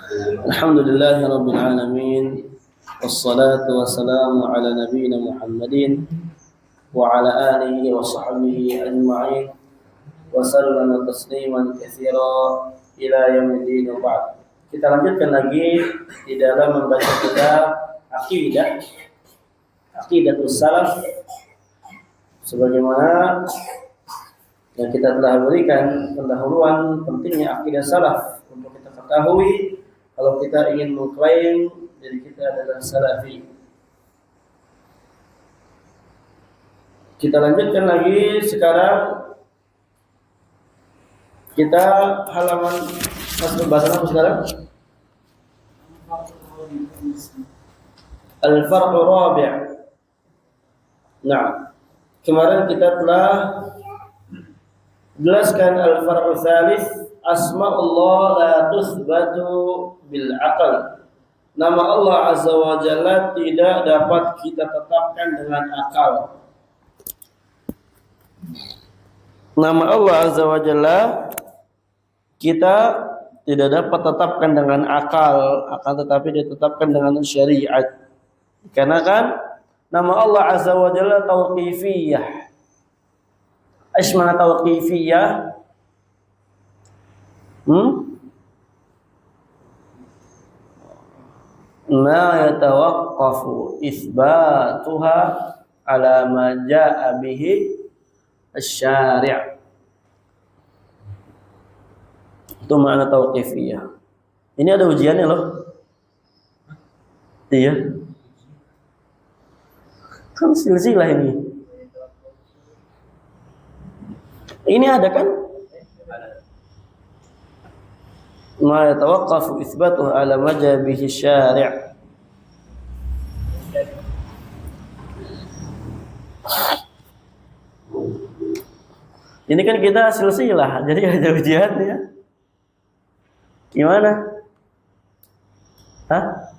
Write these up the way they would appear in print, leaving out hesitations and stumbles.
Alhamdulillahi Rabbil Alamin. Wassalatu wassalamu ala nabiyyina Muhammadin wa ala alihi wa sahbihi ajma'in wa sallama tasliman katsira ila yaumil ba'd. Kita lanjutkan lagi di dalam membaca kitab Aqidatus Salaf sebagaimana yang kita telah berikan pendahuluan pentingnya akidah salaf untuk kita ketahui kalau kita ingin mengklaim diri kita adalah salafi. Kita lanjutkan lagi sekarang kita halaman masuk pembahasan apa sekarang? Al-Farqu Rabi'. Nah, kemarin kita telah jelaskan al-far'u tsalits, asma'ullah la tuthbatu bil aql. Nama Allah Azza wa Jalla tidak dapat kita tetapkan dengan akal. Nama Allah Azza wa Jalla kita tidak dapat tetapkan dengan akal, akan tetapi ditetapkan dengan syariat. Karena kan nama Allah Azza wa Jalla tauqifiyah. Asma tauqifiyah ma yatawaqqafu itsbatuha ala ma jaa bihi asy-syari'. Itu makna tauqifiyah. Ini ada ujiannya loh. Iya. Kan silsilah ini. Ini ada kan? Ma yatawaqqafu itsbatuhu ala majabihi syari'. Ini kan kita silsilah, jadi ada ujiannya. Gimana? Hah?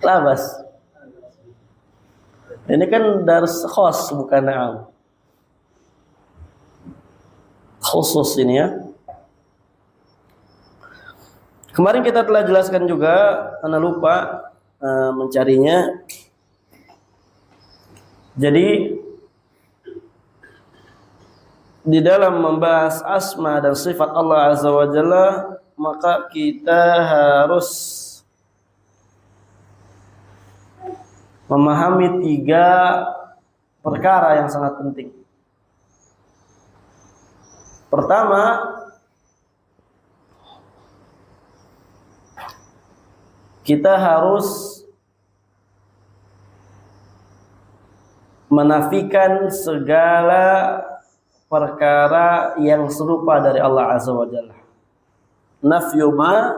Labas. Ini kan dars khos bukan am. Khusus ini ya. Kemarin kita telah jelaskan juga, karena lupa mencarinya. Jadi di dalam membahas asma dan sifat Allah Azza wa Jalla, maka kita harus memahami 3 perkara yang sangat penting. Pertama, kita harus menafikan segala perkara yang serupa dari Allah Azza wa Jalla. Nafyu ma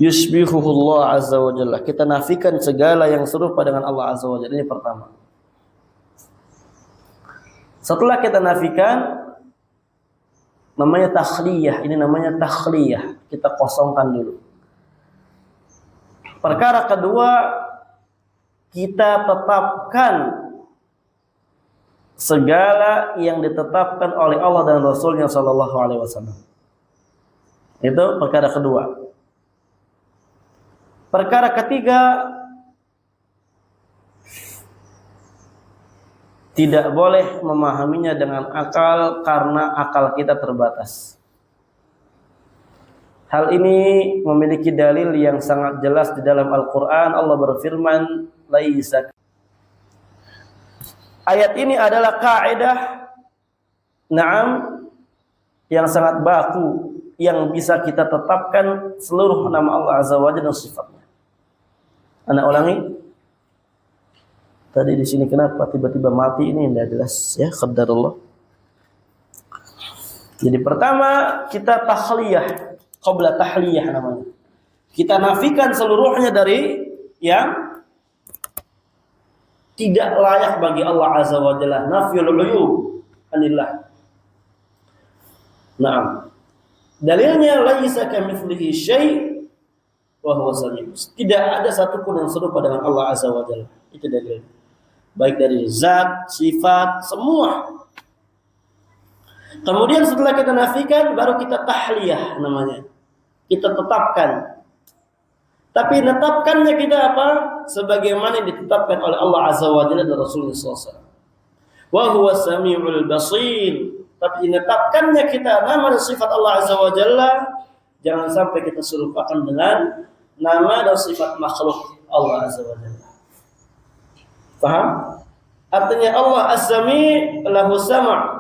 yushbihuhu Allah Azza wa Jalla. Kita nafikan segala yang serupa dengan Allah Azza wa Jalla. Ini pertama. Setelah kita nafikan, namanya takhliyah. Ini namanya takhliyah. Kita kosongkan dulu. Perkara kedua, kita tetapkan segala yang ditetapkan oleh Allah dan Rasulnya Sallallahu Alaihi Wasallam. Itu perkara kedua. Perkara ketiga, tidak boleh memahaminya dengan akal karena akal kita terbatas. Hal ini memiliki dalil yang sangat jelas di dalam Al-Quran. Allah berfirman, laisa. Ayat ini adalah kaidah yang sangat baku yang bisa kita tetapkan seluruh nama Allah Azza wa Jalla dan sifatnya. Anak ulangi. Tadi di sini kenapa tiba-tiba mati ini tidak jelas ya, qadarullah. Jadi pertama kita tahliyah, qabla tahliyah namanya. Kita nafikan seluruhnya dari yang tidak layak bagi Allah Azza wa Jalla, nafyul uyub anillah. Naam. Dalilnya laisa kamitslihi syai' wa huwa samiul. Tidak ada satupun yang serupa dengan Allah Azza wa Jalla. Itu dalilnya. Baik dari zat, sifat, semua. Kemudian setelah kita nafikan, baru kita tahliyah namanya. Kita tetapkan. Tapi menetapkannya kita apa? Sebagaimana yang ditetapkan oleh Allah Azza wa Jalla dan Rasulullah SAW. Wa huwa samiul basir. Tapi menetapkannya kita nama dan sifat Allah Azza wa Jalla, jangan sampai kita serupakan dengan nama dan sifat makhluk Allah Azza wa Jalla. Paham? Artinya Allah Az-Sami' lahu sam'.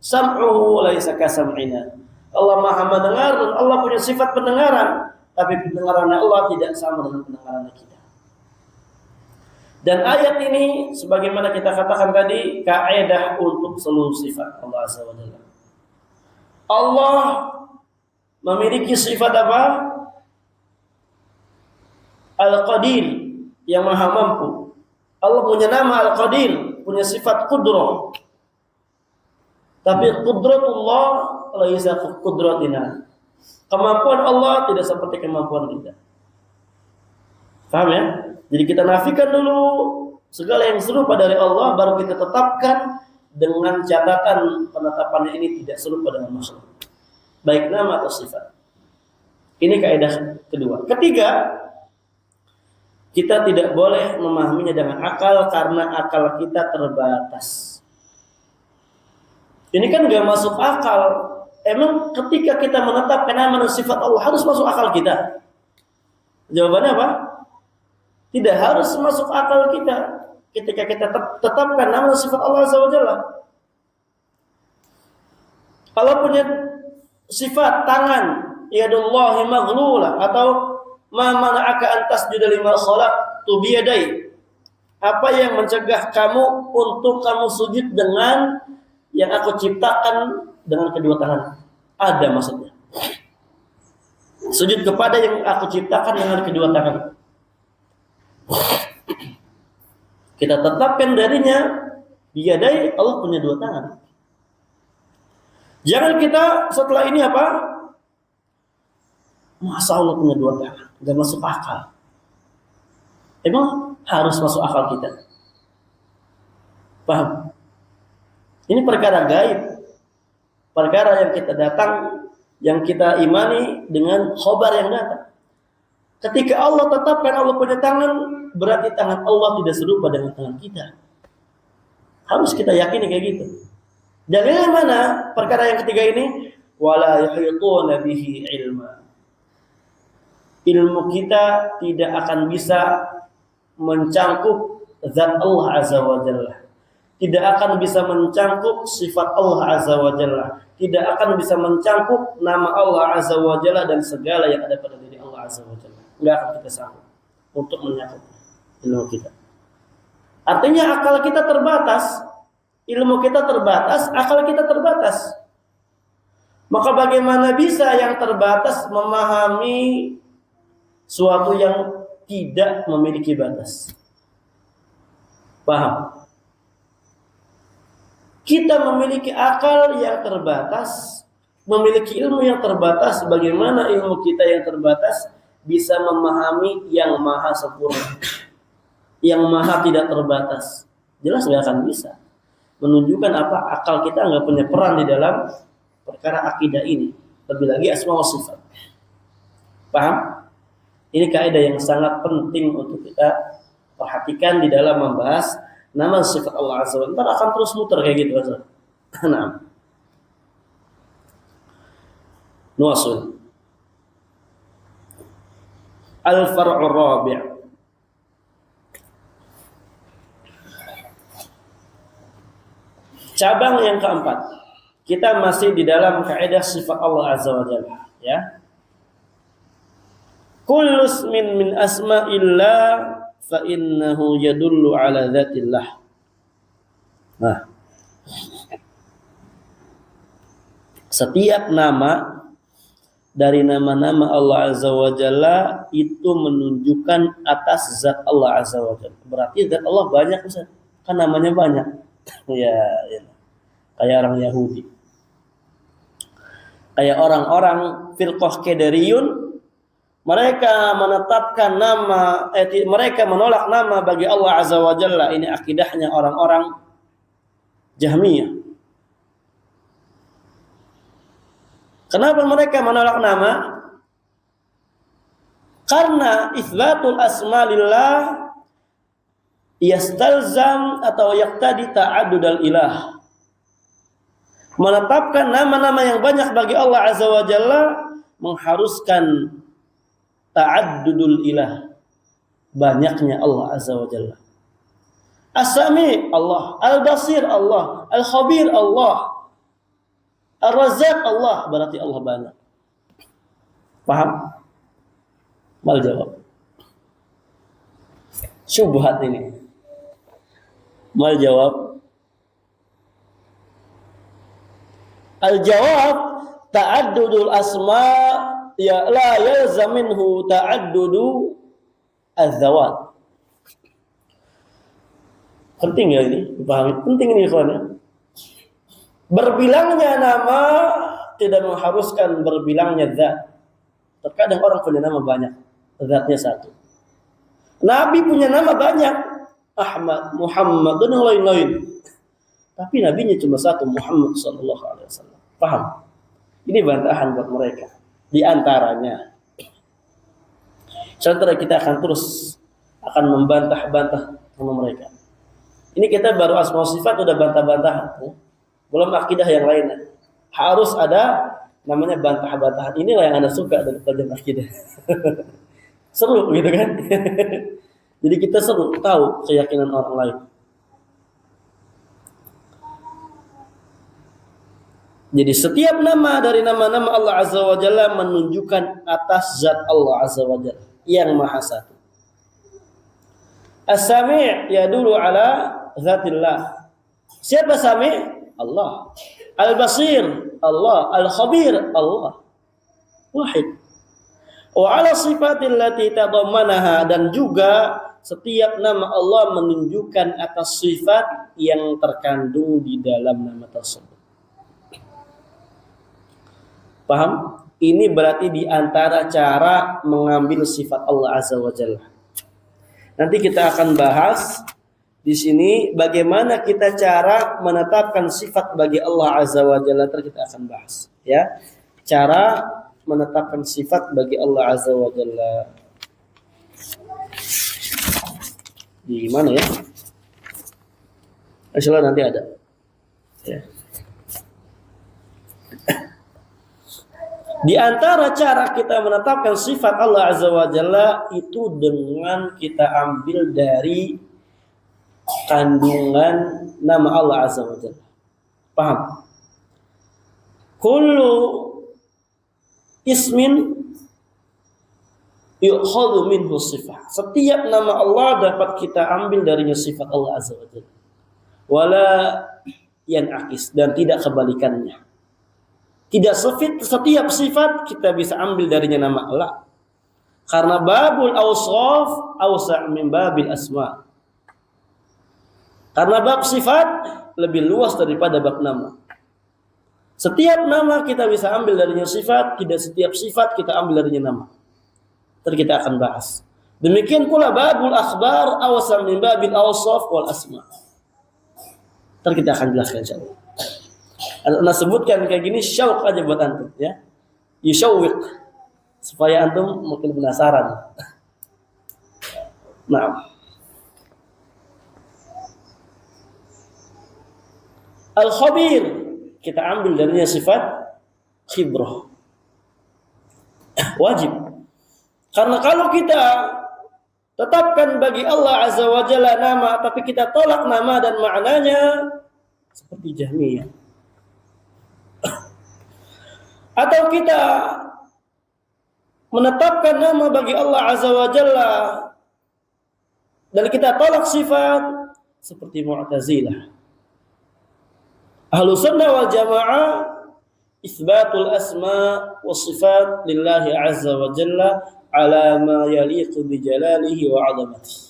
Sam'uhu laisa kasam'ina. Allah Maha mendengar dan Allah punya sifat pendengaran, tapi pendengaran Allah tidak sama dengan pendengaran kita. Dan ayat ini sebagaimana kita katakan tadi, kaidah untuk seluruh sifat Allah Azza wa Jalla. Allah memiliki sifat apa? Al-Qadir, yang Maha mampu. Allah punya nama Al-Qadir, punya sifat qudrah. Tapi qudratullah laisa qudratina. Kemampuan Allah tidak seperti kemampuan kita. Paham ya? Jadi kita nafikan dulu segala yang serupa dari Allah, baru kita tetapkan dengan catatan penetapannya ini tidak serupa dengan makhluk, baik nama atau sifat. Ini kaidah kedua. Ketiga, kita tidak boleh memahaminya dengan akal karena akal kita terbatas. Ini kan gak masuk akal. Emang ketika kita menetapkan nama dan sifat Allah harus masuk akal kita? Jawabannya apa? Tidak harus masuk akal kita ketika kita tetapkan nama dan sifat Allah Azza wa Jalla. Allah punya sifat tangan, yadullahi maghlula, atau ma mana'aka an tasjuda lima khalaqtu biyadai. Apa yang mencegah kamu untuk kamu sujud dengan yang aku ciptakan dengan kedua tangan? Ada maksudnya. Sujud kepada yang aku ciptakan dengan kedua tangan. Kita tetapkan darinya, biyadai, Allah punya dua tangan. Jangan kita setelah ini apa? Masa Allah punya dua tangan? Gak masuk akal. Emang harus masuk akal kita? Paham? Ini perkara gaib. Perkara yang kita datang, yang kita imani dengan khobar yang datang. Ketika Allah tetapkan Allah punya tangan, berarti tangan Allah tidak serupa dengan tangan kita. Harus kita yakini kayak gitu. Dan yang mana perkara yang ketiga ini? Wala yuhituna bihi ilma. Ilmu kita tidak akan bisa mencangkup zat Allah Azza wa Jalla. Tidak akan bisa mencangkup sifat Allah Azza wa Jalla. Tidak akan bisa mencangkup nama Allah Azza wa Jalla dan segala yang ada pada diri Allah Azza wa Jalla. Tidak akan kita sanggup untuk menyangkut ilmu kita. Artinya akal kita terbatas, ilmu kita terbatas, akal kita terbatas. Maka bagaimana bisa yang terbatas memahami suatu yang tidak memiliki batas? Paham? Kita memiliki akal yang terbatas, memiliki ilmu yang terbatas. Bagaimana ilmu kita yang terbatas bisa memahami yang maha sempurna, yang maha tidak terbatas? Jelas nggak akan bisa. Menunjukkan apa? Akal kita nggak punya peran di dalam perkara akidah ini. Lebih lagi asma wa sifat. Paham? Ini kaidah yang sangat penting untuk kita perhatikan di dalam membahas nama sifat Allah Azza wa Jalla. Ntar akan terus muter kayak gitu. Nah, nuasul al-far'u rabi'. Cabang yang keempat. Kita masih di dalam kaidah sifat Allah Azza wa Jalla, ya. Kullu ismin min asma'illah fa innahu yadullu ala dzatillah. Nah, setiap nama dari nama-nama Allah Azza wa Jalla itu menunjukkan atas zat Allah Azza wa Jalla. Berarti zat Allah banyak, Ustaz. Kan namanya banyak. Ya. Kayak orang Yahudi. Kayak orang-orang firqah Qadariyun, mereka menetapkan nama, mereka menolak nama bagi Allah Azza wa Jalla. Ini akidahnya orang-orang Jahmiyah. Kenapa mereka menolak nama? Karena itsbatul asma lillah yastalzam atau yaqtadi ta'addudal ilah. Menetapkan nama-nama yang banyak bagi Allah Azza wa Jalla mengharuskan ta'addudul ilah, banyaknya Allah Azza wa Jalla. As-Sami Allah, Al-Basir Allah, Al-Khabir Allah, Ar-Razzaq Allah, berarti Allah banyak. Paham? Mal jawab. Syubhat ini. Mal jawab. Al-jawab ta'addudul asma ya la yalzam minhu ta'addudu az-zawat. Penting ya ini, dipahami. Penting ini ikhwan ya. Berbilangnya nama tidak mengharuskan berbilangnya zat. Terkadang orang punya nama banyak, zatnya satu. Nabi punya nama banyak, Ahmad, Muhammad dan lain-lain. Tapi nabinya cuma satu, Muhammad sallallahu alaihi wasallam. Paham? Ini bantahan buat mereka. Di antaranya, setelah kita akan terus membantah-bantah sama mereka. Ini kita baru asma sifat udah bantah-bantahan, ya. Belum akidah yang lainnya. Harus ada namanya bantah-bantahan. Inilah yang Anda suka dari pelajaran akidah. Seru gitu kan? Jadi kita seru tahu keyakinan orang lain. Jadi setiap nama dari nama-nama Allah Azza wa Jalla menunjukkan atas zat Allah Azza wa Jalla yang maha satu. As-Sami' yadullu ala zatillah. Siapa Sami'? Allah. Al-Basir Allah. Al-Khabir Allah. Wahid. Wa ala sifatil lati tadammanaha, dan juga setiap nama Allah menunjukkan atas sifat yang terkandung di dalam nama tersebut. Paham? Ini berarti di antara cara mengambil sifat Allah Azza wa Jalla. Nanti kita akan bahas di sini bagaimana kita cara menetapkan sifat bagi Allah Azza wa Jalla. Nanti kita akan bahas, ya. Cara menetapkan sifat bagi Allah Azza wa Jalla. Di mana ya? Insyaallah nanti ada. Ya. Di antara cara kita menetapkan sifat Allah Azza wa Jalla itu dengan kita ambil dari kandungan nama Allah Azza wa Jalla. Paham? Kullu ismin yu'khadhu minhu sifat. Setiap nama Allah dapat kita ambil darinya sifat Allah Azza wa Jalla. Wala yan'akis, dan tidak kebalikannya. Tidak setiap sifat kita bisa ambil darinya nama Allah. Karena babul awsaf awsa' min babil asma. Karena bab sifat lebih luas daripada bab nama. Setiap nama kita bisa ambil darinya sifat, tidak setiap sifat kita ambil darinya nama. Nanti kita akan bahas. Demikian pula babul akhbar awsa' min babil awsaf wal asma. Nanti kita akan jelaskan insyaallah. Anda sebutkan kayak gini syauq aja buat antum, ya. Yusyawwiq, supaya antum makin penasaran. Nah, Al-Khabir kita ambil darinya sifat khibrah. Wajib. Karena kalau kita tetapkan bagi Allah Azza wa Jalla nama tapi kita tolak nama dan maknanya, seperti Jahmiyah. Atau kita menetapkan nama bagi Allah Azza wa Jalla dan kita tolak sifat, seperti Mu'tazilah. Ahlus Sunnah wal Jamaah itsbatul asma wa sifat lillahi Azza wa Jalla ala ma yaliqu bi jalalihi wa 'azamatihi.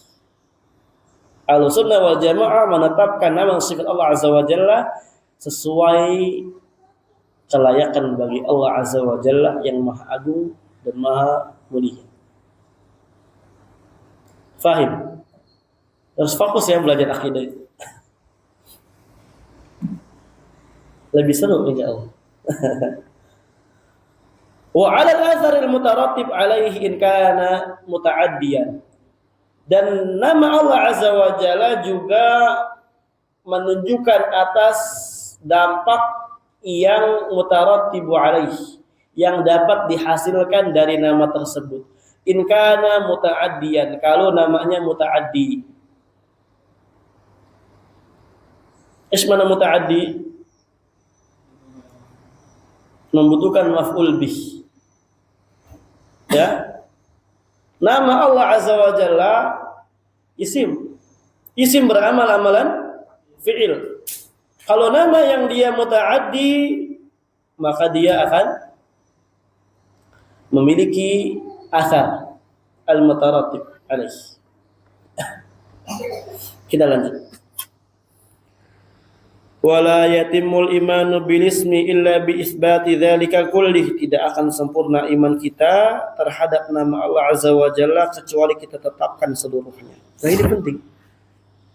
Ahlus Sunnah wal Jamaah menetapkan nama sifat Allah Azza wa Jalla sesuai kelayakan bagi Allah Azza wa Jalla yang maha agung dan maha mulia. Fahim? Harus fokus ya belajar akidah itu. Lebih seru insya Allah. Wa 'ala al-athar al-mutarattib 'alaihi in kana muta'addiyan. Dan nama Allah Azza wa Jalla juga menunjukkan atas dampak yang mutarattibu 'alaihi, yang dapat dihasilkan dari nama tersebut. In kana muta'addiyan, kalau namanya muta'addi. Ismana muta'addi membutuhkan maf'ul bih. Ya. Nama Allah Azza wa Jalla isim. Isim beramal amalan fi'il. Kalau nama yang dia muta'addi, maka dia akan memiliki athar al-mutarattib alaih. Kita lanjut. Wala yatimul imanu bil ismi illa bi isbati dzalika kullih. Tidak akan sempurna iman kita terhadap nama Allah Azza wa Jalla kecuali kita tetapkan seluruhnya. Nah, ini penting.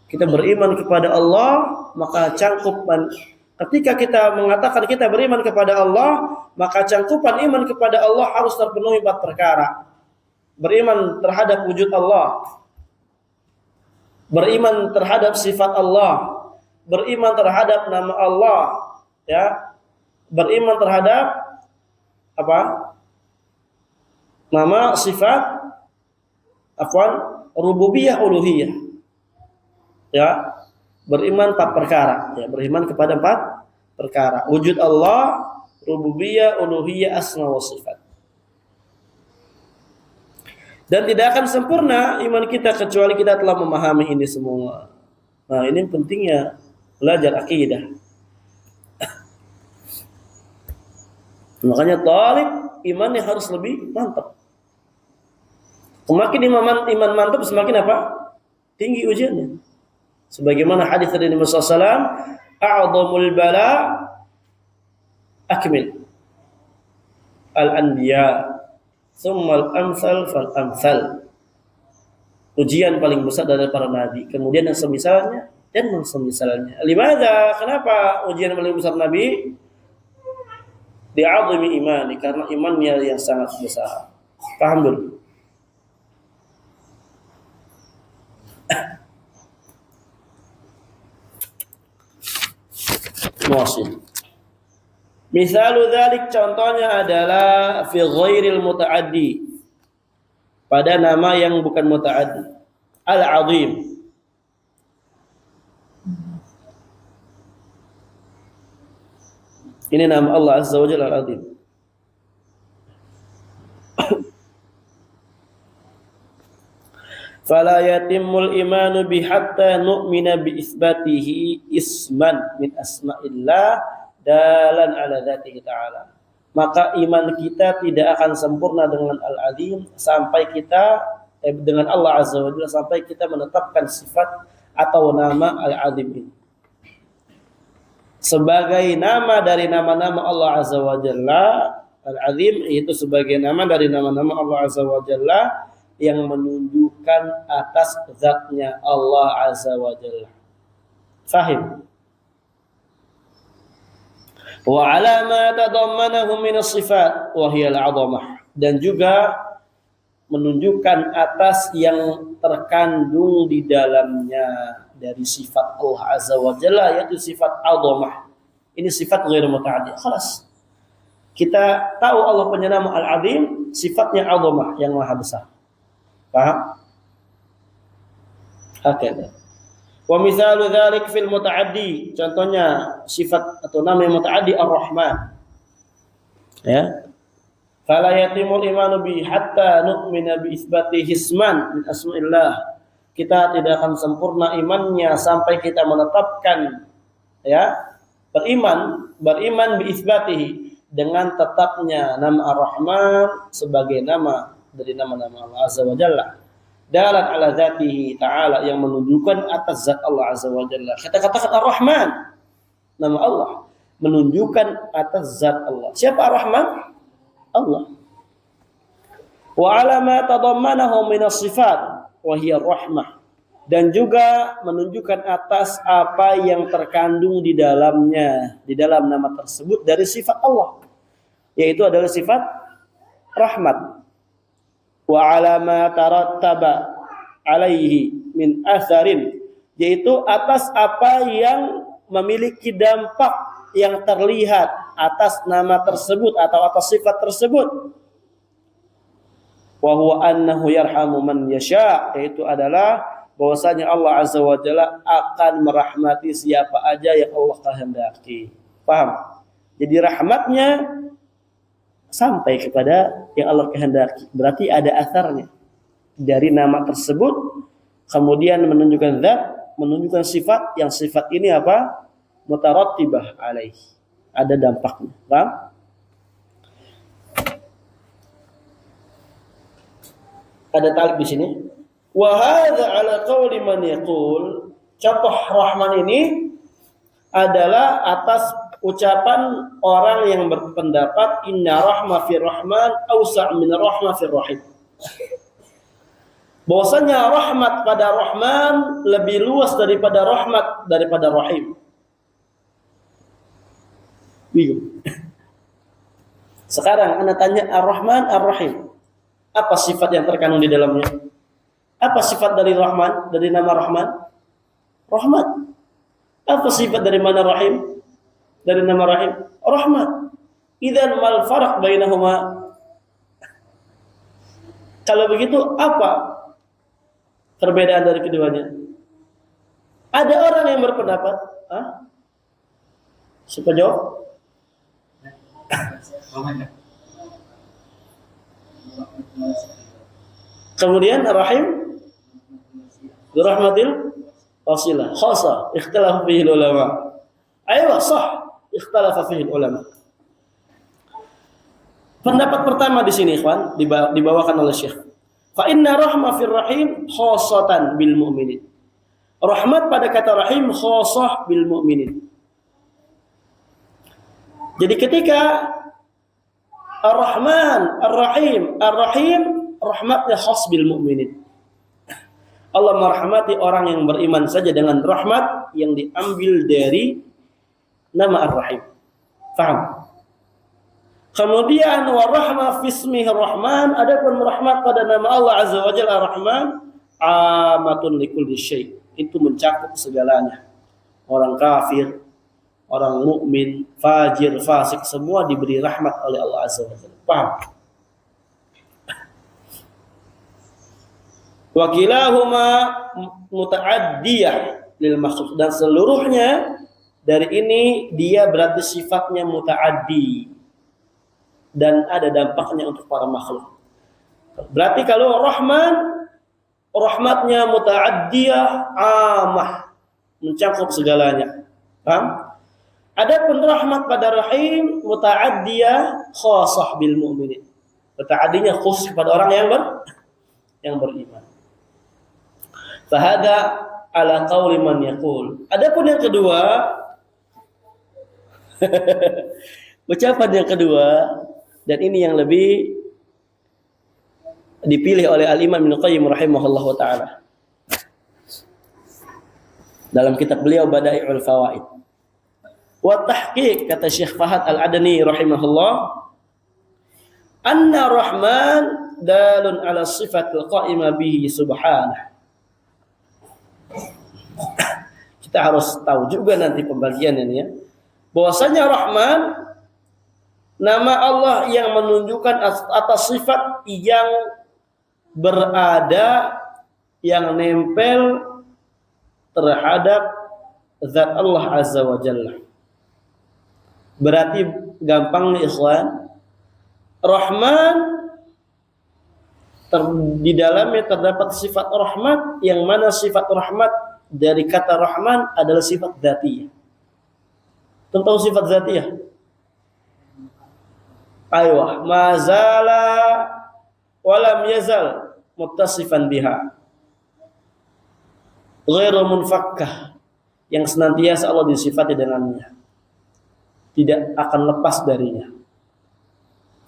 Kita beriman kepada Allah, maka cangkupan ketika kita mengatakan kita beriman kepada Allah, maka cangkupan iman kepada Allah harus terpenuhi 4 perkara. Beriman terhadap wujud Allah, beriman terhadap sifat Allah, beriman terhadap nama Allah, ya, beriman terhadap apa? Nama, sifat, rububiyah, uluhiyah, ya, beriman 4 perkara, ya, beriman kepada 4 perkara: wujud Allah, rububiyah, uluhiyah, asma wa sifat. Dan tidak akan sempurna iman kita kecuali kita telah memahami ini semua. Nah, ini pentingnya belajar akidah. Makanya talib imannya harus lebih mantap. Semakin iman mantap, semakin apa? Tinggi ujiannya. Sebagaimana hadis dari Nabi sallallahu alaihi wasallam, a'dhamul bala akmil al-anbiya tsumma al-amsal fal-amsal. Ujian paling besar dari para nabi, kemudian yang semisalnya dan yang semisalnya. Limadza? Kenapa ujian paling besar nabi? Di'azimi imani, karena imannya yang sangat besar. Paham dulu? Muasil. Misalu dzalik, contohnya adalah fi ghairil muta'addi, pada nama yang bukan muta'addi. Al-'azim. Ini nama Allah Azza wa Jalla Al-'azim. Fala yatimmul imanu bi hatta nu'mina bi isbatihi isman min asma'illah dalan ala dzatihi ta'ala. Maka iman kita tidak akan sempurna dengan Al-'azim sampai kita dengan Allah Azza wa Jalla sampai kita menetapkan sifat atau nama Al-'azim ini sebagai nama dari nama-nama Allah Azza wa Jalla. Al-'azim itu sebagai nama dari nama-nama Allah Azza wa Jalla yang menunjukkan atas zatnya Allah Azza wa Jalla. Fahim? Wa 'ala ma tadammanahu min as-sifat wa hiya al-'azamah, dan juga menunjukkan atas yang terkandung di dalamnya dari sifat Allah Azza wa Jalla, yaitu sifat 'azamah. Ini sifat ghairu muta'addi. Khalas. Kita tahu Allah punya nama Al-'azim, sifatnya 'azamah, yang maha besar. Paham? Hakada. Wa misalu dzalik fil muta'addi, contohnya sifat atau nama yang muta'addi Ar-Rahman. Ya. Fala yatimul imanu bi hatta nu'mina bi isbati hisman min asma'illah. Kita tidak akan sempurna imannya sampai kita menetapkan, ya, beriman bi isbatihi, dengan tetapnya nama Ar-Rahman sebagai nama dari nama-nama Allah Azza wa Jalla. Dalat ala dzatihi ta'ala, yang menunjukkan atas zat Allah Azza wa Jalla. Kita katakan Ar-Rahman, nama Allah, menunjukkan atas zat Allah. Siapa Ar-Rahman? Allah. Wa 'ala ma tadammanahu min as-sifat wa hiya ar-rahmah, dan juga menunjukkan atas apa yang terkandung di dalamnya, di dalam nama tersebut dari sifat Allah, yaitu adalah sifat rahmat. Wa ala ma tarattaba alaihi min atharin, yaitu atas apa yang memiliki dampak yang terlihat atas nama tersebut atau atas sifat tersebut. Wa huwa annahu yarhamu man yasha, yaitu adalah bahwasanya Allah Azza wa Jalla akan merahmati siapa aja yang Allah kehendaki. Paham? Jadi rahmatnya sampai kepada yang Allah kehendaki. Berarti ada asarnya dari nama tersebut, kemudian menunjukkan zat, menunjukkan sifat, yang sifat ini apa? Mutarattibah alaih. Ada dampaknya. Paham? Ada talib di sini. Wa hadza ala qauli man yaqul, contoh rahman ini adalah atas ucapan orang yang berpendapat inna rahma fir rahman awsa' min rahma fir rahim. Bahwasanya rahmat pada Rahman lebih luas daripada rahmat daripada Rahim. Bingung. Sekarang anda tanya Ar-Rahman, Ar-Rahim. Apa sifat yang terkandung di dalamnya? Apa sifat dari Rahman, dari nama Rahman? Rahmat. Apa sifat dari mana Rahim? Dari nama Rahim? Rahmat. Idzan mal farq bainahuma? Kalau begitu apa perbedaan dari keduanya? Ada orang yang berpendapat, siapa jawab? Kemudian Rahim birahmatil wasilah khassa ikhtalafa fihi ulama. Ayo sah ikhtalafa fihi ulama. Pendapat pertama di sini ikhwan dibawakan oleh Syekh. Fa inna rahma fir rahim khassatan bil mu'minin. Rahmat pada kata rahim khassah bil mu'minin. Jadi ketika Ar-Rahman, Ar-Rahim, Ar-Rahim rahmatnya khas bil mu'minin. Allah merahmati orang yang beriman saja dengan rahmat yang diambil dari nama Ar-Rahim. Faham? Kemudian warahmah fismihi Rahman, adapun rahmat pada nama Allah Azza wa Jalla Ar-Rahman, amatun likulli syai'. Itu mencakup segalanya. Orang kafir, orang mukmin, fajir, fasik, semua diberi rahmat oleh Allah Azza wa Jalla. Paham? Wa kilahuma muta'addiyah lil makhluk, dan seluruhnya dari ini dia berarti sifatnya muta'addi dan ada dampaknya untuk para makhluk. Berarti kalau Rahman rahmatnya muta'addiyah amah, mencakup segalanya. Paham? Adapun rahmat pada Rahim muta'addiyah khassah bil mu'minin. Muta'addinya khusus kepada orang yang beriman. Fahada ala qauli man yaqul. Adapun yang kedua, ucapan yang kedua, dan ini yang lebih dipilih oleh Al-Imam Ibnu Qayyim rahimahullahu taala dalam kitab beliau Bada'i'ul Fawaid. Wa tahqiq, kata Syekh Fahad Al-Adani rahimahullah, anna Rahman dalun ala sifatil qa'imah bihi subhanahu. Kita harus tahu juga nanti pembagian ini ya, bahwasanya Rahman nama Allah yang menunjukkan atas sifat yang berada, yang nempel terhadap zat Allah Azza wa Jalla. Berarti gampang nih ikhwan, Rahman di dalamnya terdapat sifat rahmat, yang mana sifat rahmat dari kata Rahman adalah sifat dzatiyah. Tentang sifat dzatiyah, aywa mazala walam yazal muttasifan biha ghairu munfakkah, yang senantiasa Allah disifati dengannya, tidak akan lepas darinya.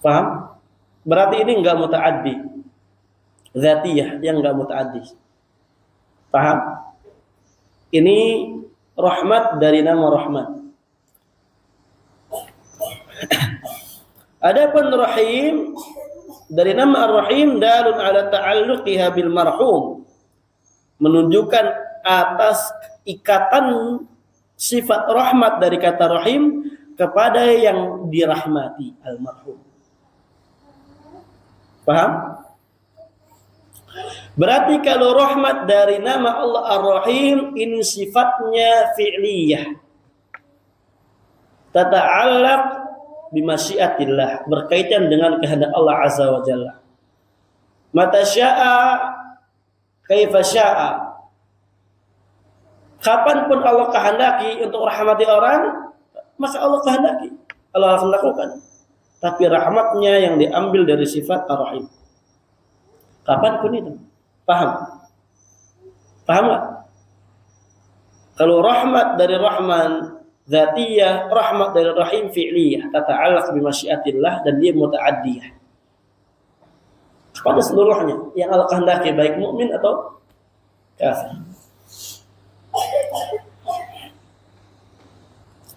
Paham? Berarti ini enggak muta'addi, dzatiyah yang enggak muta'addi. Paham? Ini rahmat dari nama Rahman. Adapun Rahim dari nama Ar-Rahim dalun ala ta'alluqiha bil marhum, menunjukkan atas ikatan sifat rahmat dari kata rahim kepada yang dirahmati, al-marhum. Paham? Berarti kalau rahmat dari nama Allah Ar-Rahim ini sifatnya fi'liyah, tata'allaq bimasyiatillah, berkaitan dengan kehendak Allah Azza wa Jalla. Mata sya'a kaifa sya'a, kapanpun Allah kehendaki untuk rahmati orang, maka Allah kehendaki, Allah akan lakukan. Tapi rahmatnya yang diambil dari sifat Ar-Rahim, kapanpun itu. Paham? Paham nggak? Kalau rahmat dari Rahman Zatiyah, rahmat dari Rahim fi'liyah, tata'allaq bimasyiatillah, dan dia muta'addiyah pada seluruhnya yang Allah kehendaki, baik mukmin atau kafir.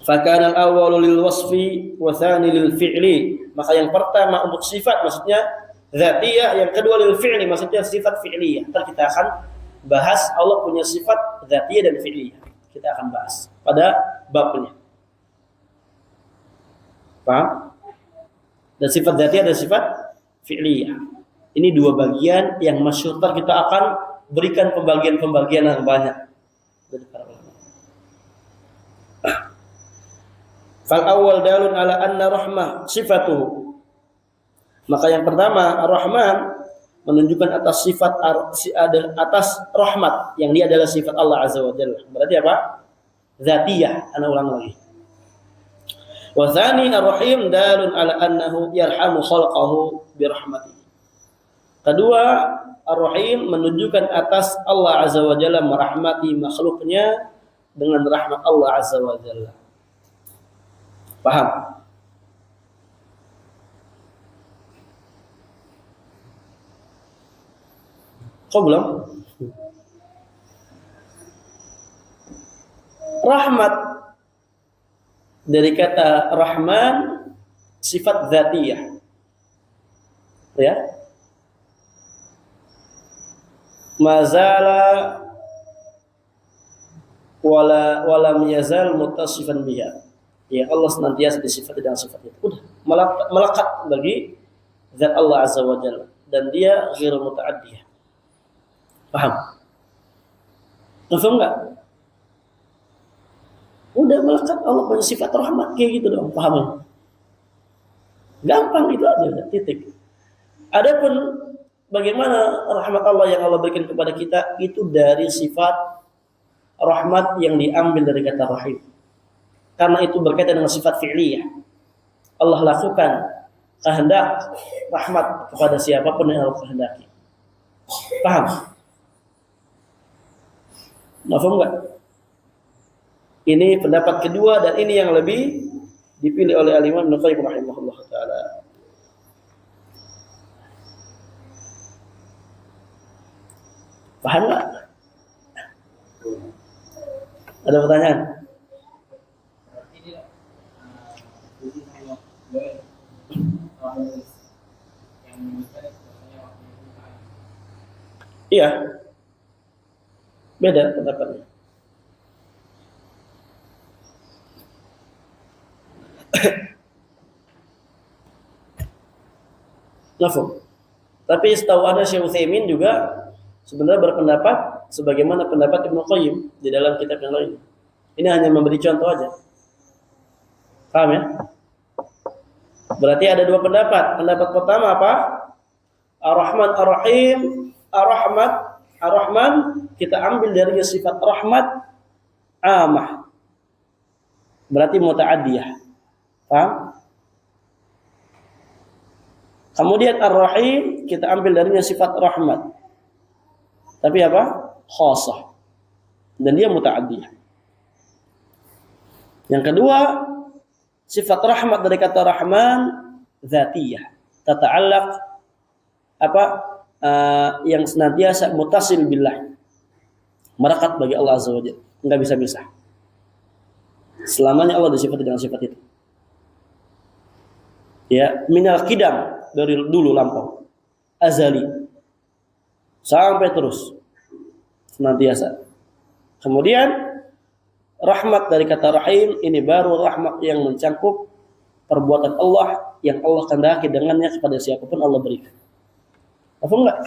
Fakana al-awwalu lil wasfi wa tsani lil fi'li, maka yang pertama untuk sifat maksudnya Zatiyah, yang kedua lil fi'li maksudnya sifat fi'liyah. Ntar kita akan bahas Allah punya sifat Zatiyah dan fi'liyah. Kita akan bahas pada babnya. Paham? Dan sifat Zatiyah dan sifat fi'liyah. Ini dua bagian yang masyhur, kita akan berikan pembagian-pembagian yang banyak dari para ulama. Fal awwal dalun ala anna rahmah sifatuhu. Maka yang pertama, Ar-Rahman menunjukkan atas sifat atas rahmat yang dia adalah sifat Allah Azza wa Jalla. Berarti apa? Zatiyah, ana ulang lagi. Wa tsani Ar-Rahim dalun ala annahu yarhamu khalqahu bi rahmatihi. Kedua, Ar-Rahim menunjukkan atas Allah Azza wa Jalla merahmati makhluknya dengan rahmat Allah Azza wa Jalla. Paham? Kok belum? Rahmat dari kata Rahman sifat Zatiyah, ya. Mazala walam yazal muttasifan biha. Ya, Allah senantiasa disifati dengan sifat itu. Udah melekat bagi zat Allah Azza wa Jalla, dan dia ghairu muta'addiyah. Paham? Paham enggak? Udah melekat, Allah punya sifat rahmat kayak gitu dong, paham? Gampang itu aja, udah titik. Adapun bagaimana rahmat Allah yang Allah berikan kepada kita itu dari sifat rahmat yang diambil dari kata rahim. Karena itu berkaitan dengan sifat fi'liyah. Allah lakukan kehendak rahmat kepada siapapun yang Allah kehendaki. Paham? Paham enggak? Ini pendapat kedua dan ini yang lebih dipilih oleh Al-Imam Ibnu Qayyim rahimahullah taala. Paham enggak? Ada pertanyaan? Iya. Beda pendapatnya. Lafum. Tapi setahu ada Syekh Utsaimin juga sebenarnya berpendapat sebagaimana pendapat Ibnu Qayyim di dalam kitab yang lain. Ini hanya memberi contoh aja. Paham ya? Berarti ada dua pendapat. Pendapat pertama apa? Ar-Rahman Ar-Rahim. Ar-Rahman kita ambil dari sifat rahmat amah. Berarti muta'addiyah. Paham? Kemudian Ar-Rahim kita ambil darinya sifat rahmat. Tapi apa? Khassah. Dan dia muta'addiyah. Yang kedua, sifat rahmat dari kata Rahman Zatiyah. Tata'allaq yang senantiasa mutasil billah. Merakat bagi Allah Azza wa Jalla. Enggak bisa pisah. Selamanya Allah disifati dengan sifat itu. Ya, minal qidam, dari dulu lampau. azali sampai terus senantiasa. Kemudian rahmat dari kata rahim ini baru rahmat yang mencakup perbuatan Allah yang Allah kehendaki dengannya kepada siapapun Allah berikan. Apa enggak?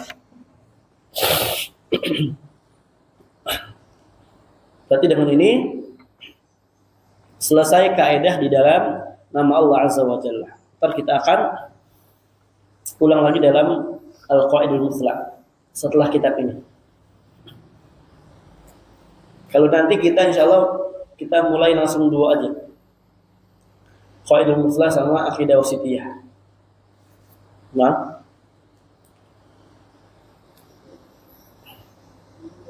Berarti dengan ini selesai kaidah di dalam nama Allah Azza wa Jalla. Ntar kita akan ulang lagi dalam Al-Qaidul Mutlaq setelah kitab ini. Kalau nanti kita insya Allah kita mulai langsung dua aja. Qaidul Mutlaq sama Aqidah Wasithiyah. Nah,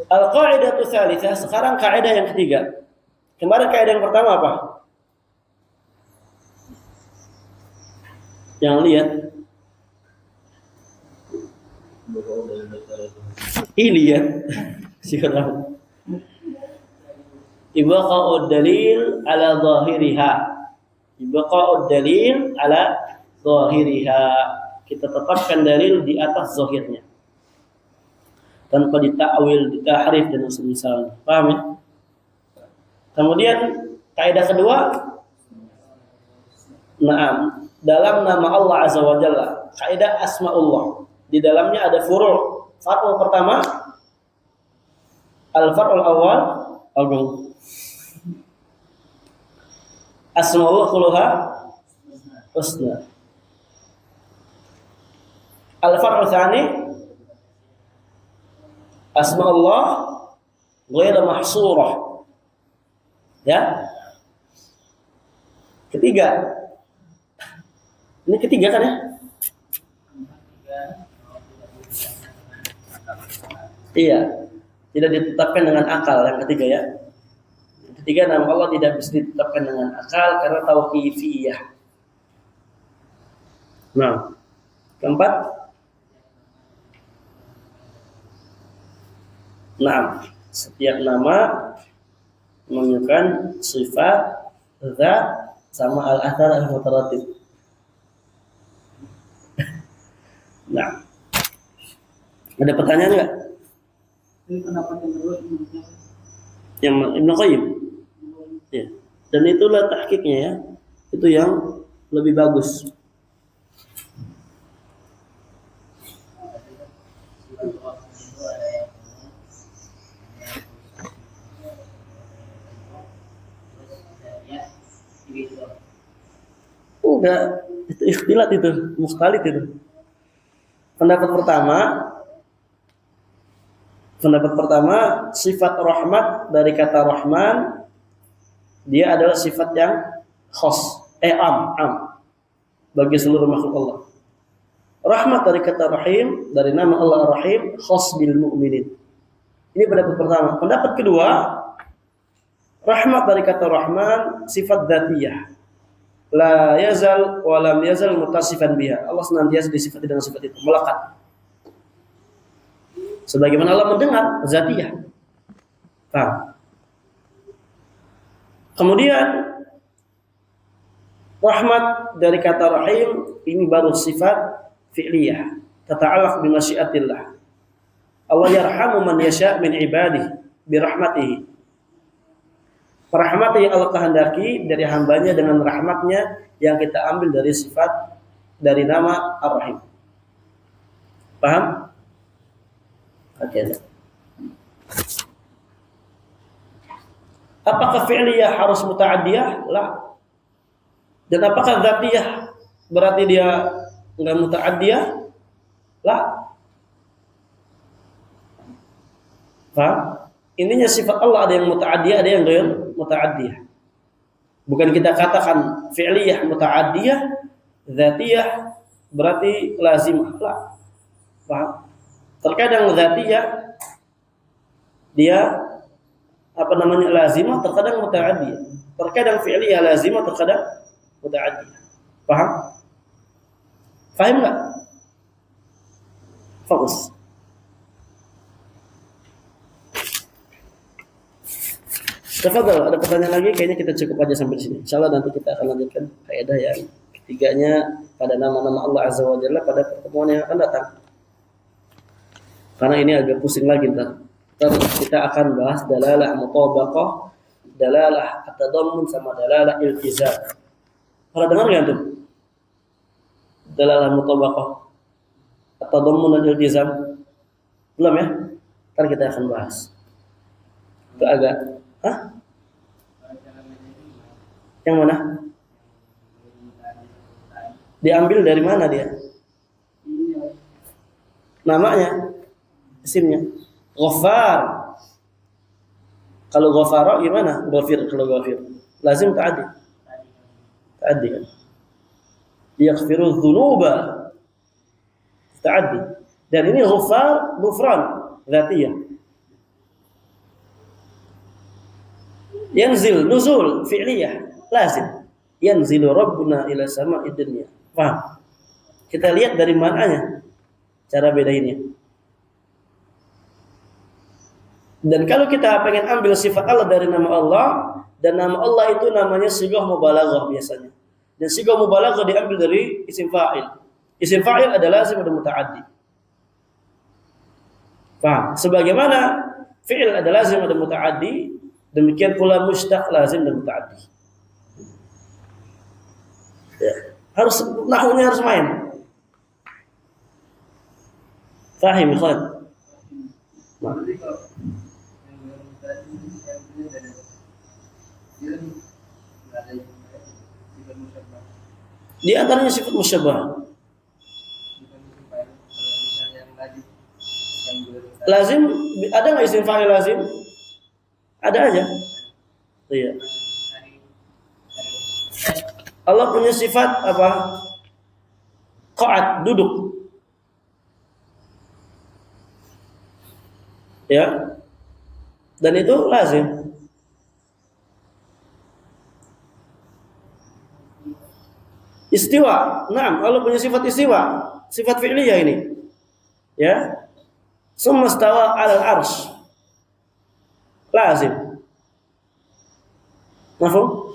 Al-Qaidatu Tsalitsah, sekarang kaidah yang ketiga. Kemarin kaidah yang pertama apa? Yang lihat. Ini ya. Sekarang. Ibqa'ud dalil ala zahiriha. Ibqa'ud dalil ala zahiriha. Kita tetapkan dalil di atas zahirnya. Tanpa ditakwil, ditahrif dan semisalnya. Paham ya? Kemudian kaidah kedua, dalam nama Allah Azza wa Jalla, kaidah asmaullah. Di dalamnya ada furu'. Far'ul pertama, al-far'ul awal, agung. Asmaullah kulluha husna. Al-far'ul tsani, asmaullah ghairu mahsurah. Ya. Ketiga. Ini ketiga kan ya? Iya. Tidak ditetapkan dengan akal yang ketiga ya. Yang ketiga, nama Allah tidak bisa ditetapkan dengan akal karena tauqifiyah. Nah, keempat. Nah, setiap nama menunjukkan sifat, zat, sama al-athar al-mutaratib. Nah, ada pertanyaan nggak? Ini pendapat yang kedua Yang Ibnu Qayyim. Ya. Dan itulah tahqiqnya ya. Itu yang lebih bagus. Enggak, itu ikhtilat itu, mukhtalif itu. Pendapat pertama, sifat rahmat dari kata rahman dia adalah sifat yang khas, am bagi seluruh makhluk Allah. Rahmat dari kata rahim, dari nama Allah Ar-Rahim, khas bil mu'minin. Ini pendapat pertama. Pendapat kedua, rahmat dari kata rahman sifat dzatiyah. La yazal wa lam yazal mutasifan biha. Allah senantiasa disifati dengan sifat itu, melekat. Sebagaimana Allah mendengar, zatiyah. Paham? Kemudian rahmat dari kata rahim ini baru sifat fi'liyah, tata'allaq bi masyiatillah. Allah yarhamu man yasha' min ibadihi bi rahmatihi. Rahmat yang Allah kehendaki dari hambanya dengan rahmatnya yang kita ambil dari sifat dari nama Ar-Rahim. Paham? Oke. Apakah fi'liyah harus muta'addiyah? La. Dan apakah dzatiyah berarti dia enggak muta'addiyah? La. Paham? Intinya sifat Allah ada yang muta'addiyah, ada yang ghair muta'addiyah. Bukan kita katakan fi'liyah muta'addiyah, dzatiyah berarti lazimah. La. Paham? Terkadang dzatiyah dia lazimah, terkadang muta'addiyah. Terkadang fi'liyah lazimah, terkadang muta'addiyah. Paham? Paham enggak? Fokus. Tafadhal, ada pertanyaan lagi? Kayaknya kita cukup aja sampai sini. Insyaallah nanti kita akan lanjutkan kaidah yang ketiganya pada nama-nama Allah Azza wa Jalla pada pertemuan yang akan datang. Karena ini agak pusing lagi ntar. Ntar kita akan bahas dalalah mutabaqah, dalalah at-tadammun sama dalalah iltizam. Pernah dengar nggak tuh? Dalalah mutabaqah, at-tadammun dan iltizam? Belum ya? Ntar kita akan bahas. Itu agak, Yang mana? Diambil dari mana dia? Namanya, isimnya. Ghaffar. Kalau Ghaffara gimana? Ghafir kalau Ghafir. Lazim ta'addi. Ta'addi kan. Yaghfiru dzunuba. Ta'addi. Dan ini Ghaffar, Ghufran, dzatiyah. Yanzil, nuzul, fi'liyah. Lazim. Yanzilu Rabbuna ila sama'id dunya. Paham? Kita lihat dari mananya cara bedainnya. Dan kalau kita pengen ambil sifat Allah dari nama Allah, dan nama Allah itu namanya sighah mubalaghah biasanya. Dan sighah mubalaghah diambil dari isim fa'il. Isim fa'il adalah lazim dan muta'addi. Paham? Sebagaimana fi'il adalah lazim dan muta'addi, demikian pula mushtaq lazim dan muta'addi. Ya, harus nahwunya harus main. Fahim, ikhwan? Di antaranya sifat musyabbah. Lazim, ada nggak isim fa'il lazim? Ada aja. Iya. Allah punya sifat apa? Qa'ad, duduk. Ya. Dan itu lazim. Istiwa. Naam, Allah punya sifat istiwa, sifat fi'liyah ini. Ya. Summa stawa 'alal arsy. Lazim. Mafhum?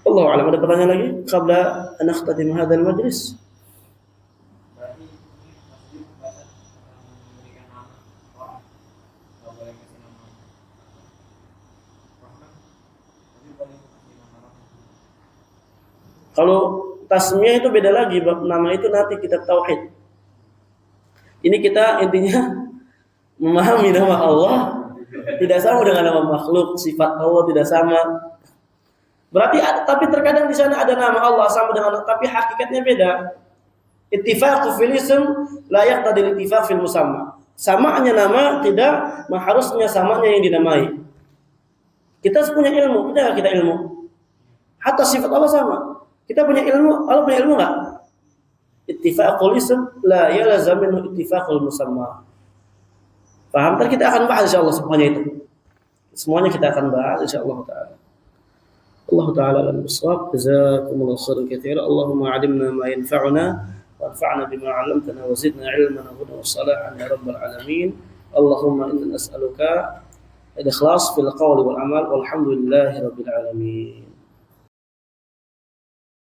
Allahu a'lam. Ada pertanyaan lagi? Qabla an nakhtatim hadzal majlis. Kalau tasmiyah itu beda lagi, bab nama itu nanti kitab tauhid. Ini kita intinya memahami nama Allah tidak sama dengan nama makhluk, sifat Allah tidak sama. Berarti tapi terkadang di sana ada nama Allah sama dengan, tapi hakikatnya beda. Ittifaqu fil ism la yaqtadi ittifaq fil musamma. Samanya nama tidak harusnya samanya yang dinamai. Kita punya ilmu, kita ilmu. Hatta sifat Allah sama. Kita punya ilmu, Allah punya ilmu enggak? Ittifaqul ism la yalzam minhu ittifaqul musamma. Paham? Ntar kita akan bahas insyaallah semuanya itu. Semuanya kita akan bahas insyaallah taala. Allah taala al-bisawab. Jazakumullahu khairan katsiran. Allahumma 'allimna ma yanfa'una wanfa'na bima 'allamtana wa zidna 'ilman wa hudan wa salahan ya rabbal alamin. Allahumma inna nas'aluka al-ikhlas fil qawli wal amal walhamdulillahi rabbil alamin.